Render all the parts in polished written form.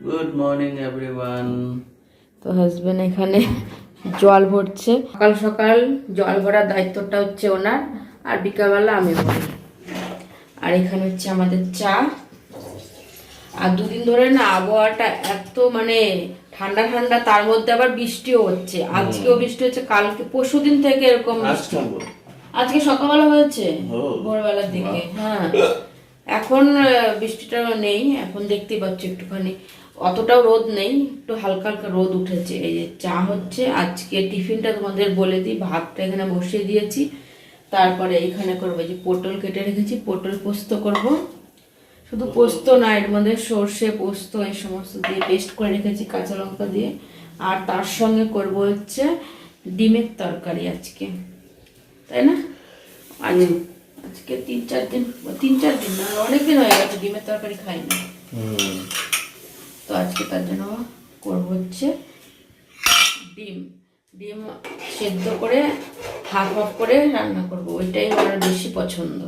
Good morning everyone. তো husband এখানে জল ভরছে। সকাল সকাল জল ভরার দায়িত্বটা হচ্ছে ওনার, আর বিকালবেলা আমি ভরি। আর এখানে হচ্ছে আমাদের চা। আর দুদিন ধরে না আবহাওয়াটা এত ঠান্ডা ঠান্ডা, তার মধ্যে আবার বৃষ্টিও হচ্ছে। আজকেও বৃষ্টি হচ্ছে, কালকে পরশুদিন থেকে এরকম বৃষ্টি। আজকে সকালবেলা হয়েছে, ভোরবেলার দিকে। হ্যাঁ, এখন বৃষ্টিটা নেই, এখন দেখতেই পাচ্ছি একটুখানি, অতটাও রোদ নেই, একটু হালকা হালকা রোদ উঠেছে। এই যে চা হচ্ছে। আজকে টিফিনটা তোমাদের বলে দিই, ভাতটা এখানে বসিয়ে দিয়েছি। তারপরে এখানে করবো যে পটল কেটে রেখেছি, পটল পোস্ত করব। শুধু পোস্ত না, এর মধ্যে সর্ষে পোস্ত এই সমস্ত দিয়ে পেস্ট করে রেখেছি, কাঁচা লঙ্কা দিয়ে। আর তার সঙ্গে করব হচ্ছে ডিমের তরকারি আজকে, তাই না? আজকে তিন চার দিন না, অনেকদিন হয়ে গেছে ডিমের তরকারি খাই না। তো আজকে তার জন্য করবো হচ্ছে ডিম ডিম সেদ্ধ করে হাফ হাফ করে রান্না করব, ওইটাই আমার বেশি পছন্দ।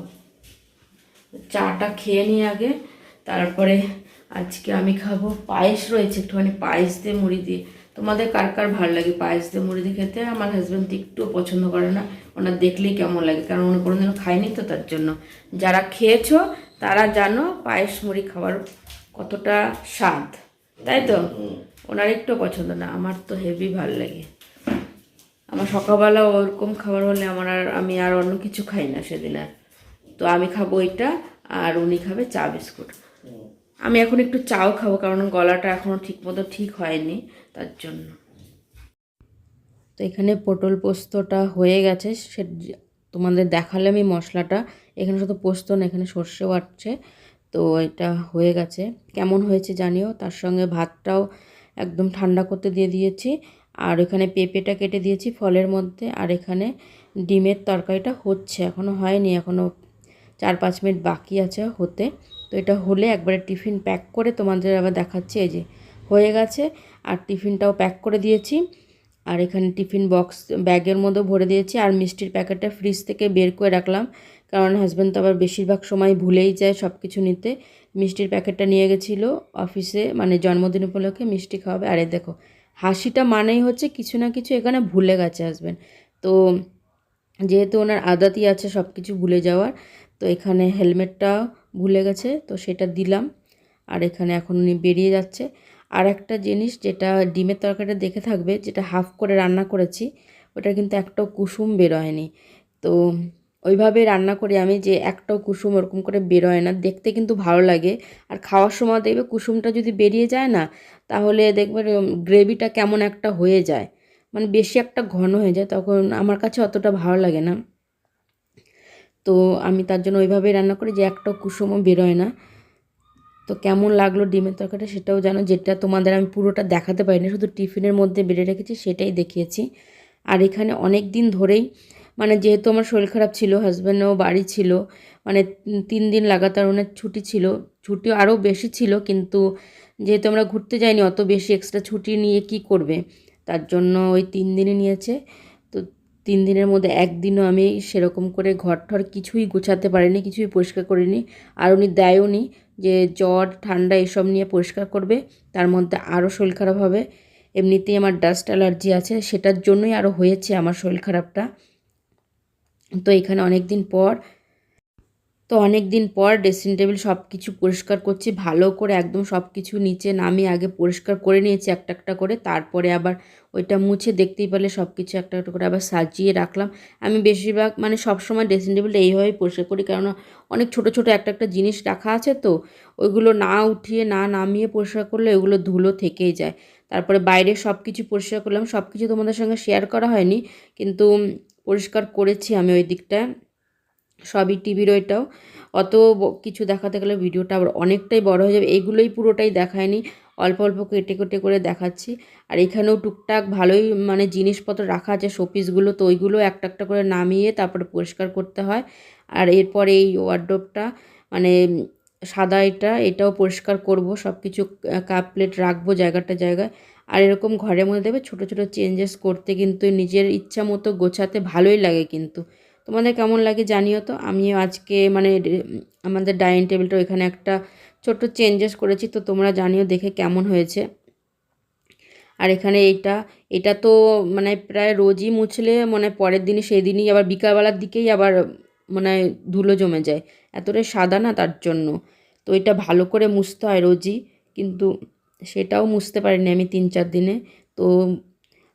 চাটা খেয়ে নিই আগে, তারপরে আজকে আমি খাবো পায়েস রয়েছে, একটুখানি পায়েস দিয়ে মুড়ি দিয়ে। তোমাদের কার কার ভালো লাগে পায়েস দিয়ে মুড়ি দিয়ে খেতে? আমার হাজব্যান্ড তো একটুও পছন্দ করে না, ওনার দেখলেই কেমন লাগে, কারণ উনি কোনোদিনও খায়নি তো, তার জন্য। যারা খেয়েছো তারা জানো পায়েস মুড়ি খাওয়ার কতটা স্বাদ, তাই তো? ওনার একটু পছন্দ না, আমার তো হেভি ভালো লাগে। আমার সকালবেলা ওরকম খাবার হলে আমি আর অন্য কিছু খাই না সেদিন আর। তো আমি খাবো এটা, আর উনি খাবে চা বিস্কুট। আমি এখন একটু চাও খাবো, কারণ গলাটা এখনো ঠিক মতো ঠিক হয়নি, তার জন্য। তো এখানে পটল পোস্তটা হয়ে গেছে, সে তোমাদের দেখালে আমি মশলাটা। এখানে শুধু পোস্ত না, এখানে সর্ষেও আছে। তো এটা হয়ে গেছে, কেমন হয়েছে জানিও। তার সঙ্গে ভাতটাও একদম ঠান্ডা করতে দিয়ে দিয়েছি। আর এখানে পেঁপেটা কেটে দিয়েছি ফলের মধ্যে। আর এখানে ডিমের তরকারিটা হচ্ছে, এখনও হয়নি, এখনও 4-5 মিনিট বাকি আছে হতে। তো এটা হলে একবারে টিফিন প্যাক করে তোমাদের আবার দেখাচ্ছি। এই যে হয়ে গেছে, আর টিফিনটাও প্যাক করে দিয়েছি। আর এখানে টিফিন বক্স ব্যাগের মধ্যে ভরে দিয়েছি। আর মিষ্টির প্যাকেটটা ফ্রিজ থেকে বের করে রাখলাম, কারণ হাজব্যান্ড তো আবার বেশিরভাগ সময় ভুলেই যায় সব কিছু নিতে। মিষ্টির প্যাকেটটা নিয়ে গেছিলো অফিসে, জন্মদিন উপলক্ষে মিষ্টি খাওয়াবে। আরে দেখো, হাসিটা মানেই হচ্ছে কিছু না কিছু এখানে ভুলে গেছে হাজব্যান্ড। তো যেহেতু ওনার আদাতই আছে সব কিছু ভুলে যাওয়ার, তো এখানে হেলমেটটা ভুলে গেছে, তো সেটা দিলাম। আর এখানে এখন উনি বেরিয়ে যাচ্ছে। আর একটা জিনিস, যেটা ডিমের তরকারিটা দেখে থাকবে, যেটা হাফ করে রান্না করেছি, ওটা কিন্তু একটাও কুসুম বেরোয়নি। তো ওইভাবে রান্না করি আমি, যে একটাও কুসুম ওরকম করে বেরোয় না, দেখতে কিন্তু ভালো লাগে। আর খাওয়ার সময় দেখবে কুসুমটা যদি বেরিয়ে যায় না, তাহলে দেখবে গ্রেভিটা কেমন একটা হয়ে যায়, বেশি একটা ঘন হয়ে যায়, তখন আমার কাছে অতটা ভালো লাগে না। তো আমি তার জন্য ওইভাবেই রান্না করি, যে একটা কুসুমও বেরোয় না। তো কেমন লাগলো ডিমের তরকারিটা সেটাও জানো, যেটা তোমাদের আমি পুরোটা দেখাতে পারিনি, শুধু টিফিনের মধ্যে বেড়ে রেখেছি সেটাই দেখিয়েছি। আর এখানে অনেক দিন ধরেই, যেহেতু আমার শরীর খারাপ ছিল, হাজব্যান্ডও বাড়ি ছিল, 3 দিন লাগাতার ওনার ছুটি ছিল। ছুটিও আরও বেশি ছিল, কিন্তু যেহেতু আমরা ঘুরতে যাইনি, অত বেশি এক্সট্রা ছুটি নিয়ে কি করবে, তার জন্য ওই 3 দিনই নিয়েছে। তো 3 দিনের মধ্যে একদিনও আমি সেরকম করে ঘর ঠর কিছুই গোছাতে পারিনি, কিছুই পরিষ্কার করিনি। আর উনি দেয়ও নি যে জ্বর ঠান্ডা এসব নিয়ে পরিষ্কার করবে, তার মধ্যে আরও শরীর খারাপ হবে। এমনিতেই আমার ডাস্ট অ্যালার্জি আছে, সেটার জন্যই আরও হয়েছে আমার শরীর খারাপটা। তো এখানে অনেক দিন পর ড্রেসিং টেবিল সব কিছু পরিষ্কার করছি ভালো করে, একদম সব কিছু নিচে নামিয়ে আগে পরিষ্কার করে নিয়েছি একটা একটা করে, তারপরে আবার ওইটা মুছে দেখতেই পেলে সব কিছু একটা একটা করে আবার সাজিয়ে রাখলাম। আমি বেশিরভাগ সবসময় ড্রেসিং টেবিলটা এইভাবেই পরিষ্কার করি, কারণ অনেক ছোট ছোট একটা একটা জিনিস রাখা আছে, তো ওইগুলো না উঠিয়ে না নামিয়ে পরিষ্কার করলে ওইগুলো ধুলো থেকেই যায়। তারপরে বাইরে সব কিছু পরিষ্কার করলাম, সব কিছু তোমাদের সঙ্গে শেয়ার করা হয়নি, কিন্তু পরিষ্কার করেছি আমি ওই দিকটা সবই। টিভির ওইটাও অত কিছু দেখাতে গেলে ভিডিওটা আবার অনেকটাই বড় হয়ে যাবে, এইগুলোই পুরোটাই দেখায়নি, অল্প অল্প কেটে কেটে করে দেখাচ্ছি। আর এখানেও টুকটাক ভালোই জিনিসপত্র রাখা আছে, শোপিসগুলো, তো ওইগুলো একটা একটা করে নামিয়ে তারপরে পরিষ্কার করতে হয়। আর এরপরে এই ওয়ার্ডরোবটা, মানে সাদা এটাও পরিষ্কার করব, সব কিছু কাপ প্লেট রাখবো জায়গাটা জায়গায়। আর এরকম ঘরের মধ্যে দেবে ছোটো ছোটো চেঞ্জেস করতে, কিন্তু নিজের ইচ্ছা মতো গোছাতে ভালোই লাগে। কিন্তু তোমাদের কেমন লাগে জানিও তো। আমিও আজকে আমাদের ডাইনিং টেবিলটা এখানে একটা ছোট্ট চেঞ্জেস করেছি, তো তোমরা জানিও দেখে কেমন হয়েছে। আর এখানে এটা তো মানে প্রায় রোজই মুছলে মানে পরের দিনই সেই দিনই আবার বিকালবেলার দিকেই আবার মানে ধুলো জমে যায়, এতটাই সাদা না তার জন্য। তো এটা ভালো করে মুছতে হয় রোজই, কিন্তু সেটাও মুছতে পারিনি আমি 3-4 দিনে। তো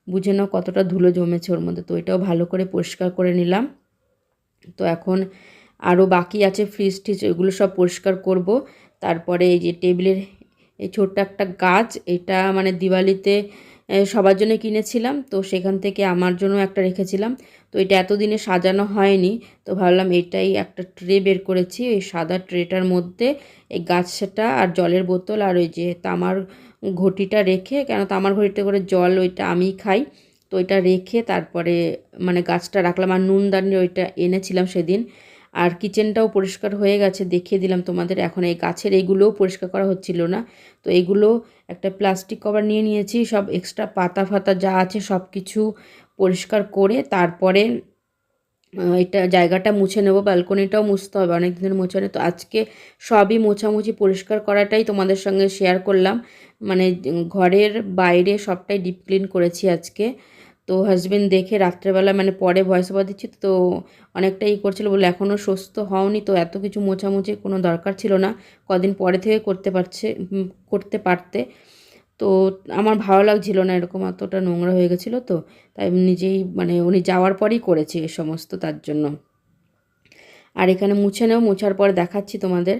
বুঝে নাও কতটা ধুলো জমেছে ওর মধ্যে। তো এটাও ভালো করে পরিষ্কার করে নিলাম। তো এখন আরও বাকি আছে, ফ্রিজ টিজ এগুলো সব পরিষ্কার করব। তারপরে এই যে টেবিলের এই ছোট্ট একটা গাছ, এটা মানে দিওয়ালিতে সবার জন্য কিনেছিলাম, তো সেখান থেকে আমার জন্য একটা রেখেছিলাম। তো এটা এতদিনে সাজানো হয়নি, তো ভাবলাম এটাই একটা ট্রে বের করেছি। এই সাদা ট্রেটার মধ্যে এই গাছটা আর জলের বোতল আর ওই যে তামার ঘটিটা রেখে, কেন তামার ঘটিতে করে জল ওইটা আমি খাই, তো ওইটা রেখে তারপরে মানে গাছটা রাখলাম। আর নুনদানি ওইটা এনেছিলাম সেদিন। আর কিচেনটাও পরিষ্কার হয়ে গেছে, দেখিয়ে দিলাম তোমাদের। এখন এই গাছের এইগুলোও পরিষ্কার করা হচ্ছিল না, তো এইগুলো একটা প্লাস্টিক কভার নিয়ে নিয়েছি, সব এক্সট্রা পাতা ফাতা যা আছে সব কিছু পরিষ্কার করে তারপরে এটা জায়গাটা মুছে নেব। ব্যালকনিটাও মুছতে হবে, অনেক দিনের মোছা নেই। তো আজকে সবই মোছামুছি পরিষ্কার করাটাই তোমাদের সঙ্গে শেয়ার করলাম। মানে ঘরের বাইরে সবটাই ডিপ ক্লিন করেছি আজকে। তো হাজবেন্ড দেখে রাত্রেবেলা মানে পরে ভয়েস ওভার দিচ্ছি, তো অনেকটাই করছিল, বলে এখনও সুস্থ হওনি, তো এত কিছু মোছামুছির কোনো দরকার ছিল না, কদিন পরে থেকে করতে পারতে। তো আমার ভালো লাগছিল না এরকম এতটা নোংরা হয়ে গেছিলো, তো তাই নিজেই মানে উনি যাওয়ার পরেই করেছি এ সমস্ত, তার জন্য। আর এখানে মুছে নেব, মোছার পর দেখাচ্ছি তোমাদের।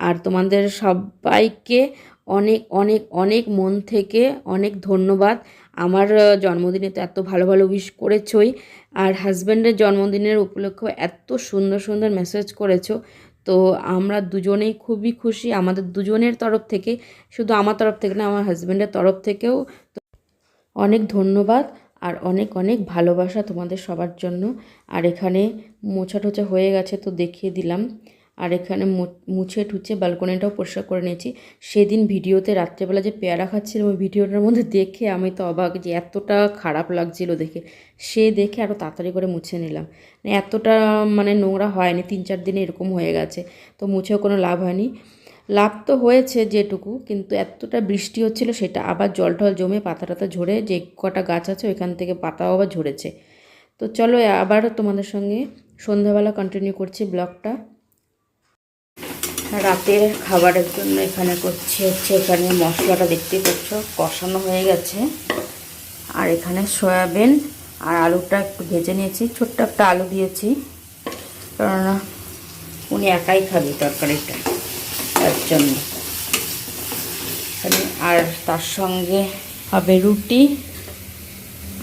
আর তোমাদের সবাইকে অনেক অনেক অনেক মন থেকে অনেক ধন্যবাদ। আমার জন্মদিনে তো এত ভালো ভালো উইশ করেছোই, আর হাজব্যান্ডের জন্মদিনের উপলক্ষে এত সুন্দর সুন্দর মেসেজ করেছো। তো আমরা দুজনেই খুবই খুশি, আমাদের দুজনের তরফ থেকে, শুধু আমার তরফ থেকে না, আমার হাজব্যান্ডের তরফ থেকেও অনেক ধন্যবাদ আর অনেক অনেক ভালোবাসা তোমাদের সবার জন্য। আর এখানে মোছা টোছা হয়ে গেছে, তো দেখিয়ে দিলাম। আর এখানে মুছে টুছে ব্যালকনিটাও পরিষ্কার করে নিয়েছি। সেদিন ভিডিওতে রাত্রেবেলা যে পেয়ারা খাচ্ছিলাম, ওই ভিডিওটার মধ্যে দেখে আমি তো অবাক, যে এতটা খারাপ লাগছিল দেখে। সে দেখে আরও তাড়াতাড়ি করে মুছে নিলাম, মানে এতটা মানে নোংরা হয়নি, 3-4 দিনে এরকম হয়ে গেছে। তো মুছেও কোনো লাভ হয়নি, লাভ তো হয়েছে যেটুকু, কিন্তু এতটা বৃষ্টি হচ্ছিল, সেটা আবার জল টল জমে পাতা টাতা ঝরে, যে কটা গাছ আছে ওইখান থেকে পাতাও আবার ঝরেছে। তো চলো আবারও তোমাদের সঙ্গে সন্ধ্যাবেলা কন্টিনিউ করছি ব্লগটা। রাতের খাবারের জন্য এখানে করছি এখানে মশলাটা দেখতেই পাচ্ছ কষানো হয়ে গেছে। আর এখানে সয়াবিন আর আলুটা একটু ভেজে নিয়েছি, ছোট্ট একটা আলু দিয়েছি, কেননা উনি একাই খাবে তরকারিটা, তার জন্য। আর তার সঙ্গে হবে রুটি,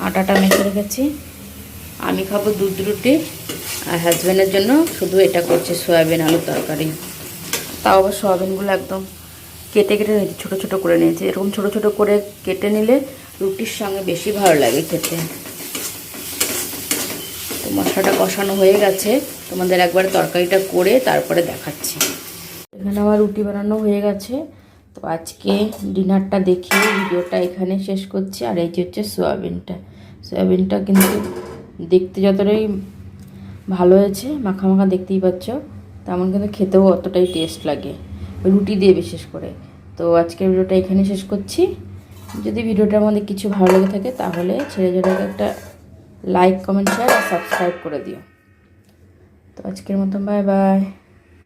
আটাটা মেখে রেখেছি। আমি খাবো দুধ রুটি, আর হাজব্যান্ডের জন্য শুধু এটা করছি সয়াবিন আলু তরকারি। তাও আবার সয়াবিনগুলো একদম কেটে কেটে নিয়েছি, ছোটো ছোটো করে নিয়েছি। এরকম ছোটো ছোটো করে কেটে নিলে রুটির সঙ্গে বেশি ভালো লাগে খেতে। তো মশলাটা কষানো হয়ে গেছে, তোমাদের একবার তরকারিটা করে তারপরে দেখাচ্ছি। এখানে আমার রুটি বানানো হয়ে গেছে। তো আজকে ডিনারটা দেখিয়ে ভিডিওটা এখানে শেষ করছি। আর এই যে হচ্ছে সয়াবিনটা কিন্তু দেখতে যতটাই ভালো হয়েছে, মাখা মাখা দেখতেই পাচ্ছ, তেমন কিন্তু খেতেও অতটাই টেস্ট লাগে রুটি দিয়ে বিশেষ করে। তো আজকের ভিডিওটা এখানে শেষ করছি। যদি ভিডিওটার মধ্যে কিছু ভালো লেগে থাকে তাহলে ছেড়ে জোড়াকে একটা লাইক, কমেন্ট, শেয়ার আর সাবস্ক্রাইব করে দিও। তো আজকের মতন বাই বাই।